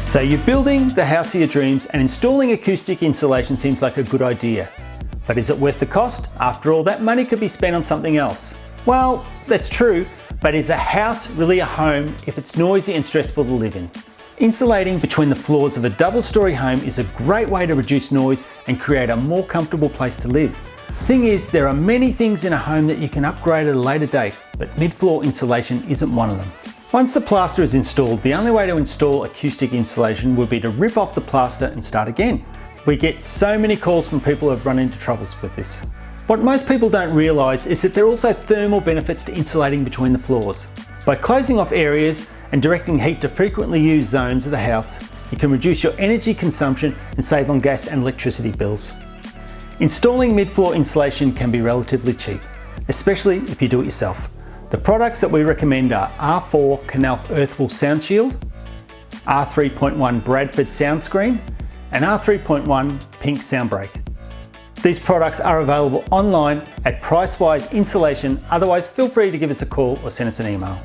So you're building the house of your dreams and installing acoustic insulation seems like a good idea. But is it worth the cost? After all, that money could be spent on something else. Well, that's true, but is a house really a home if it's noisy and stressful to live in? Insulating between the floors of a double-storey home is a great way to reduce noise and create a more comfortable place to live. The thing is, there are many things in a home that you can upgrade at a later date, but mid-floor insulation isn't one of them. Once the plaster is installed, the only way to install acoustic insulation would be to rip off the plaster and start again. We get so many calls from people who have run into troubles with this. What most people don't realise is that there are also thermal benefits to insulating between the floors. By closing off areas and directing heat to frequently used zones of the house, you can reduce your energy consumption and save on gas and electricity bills. Installing mid-floor insulation can be relatively cheap, especially if you do it yourself. The products that we recommend are R4 Knauf Earthwool Sound Shield, R3.1 Bradford Sound Screen, and R3.1 Pink Sound Break. These products are available online at Pricewise Insulation. Otherwise, feel free to give us a call or send us an email.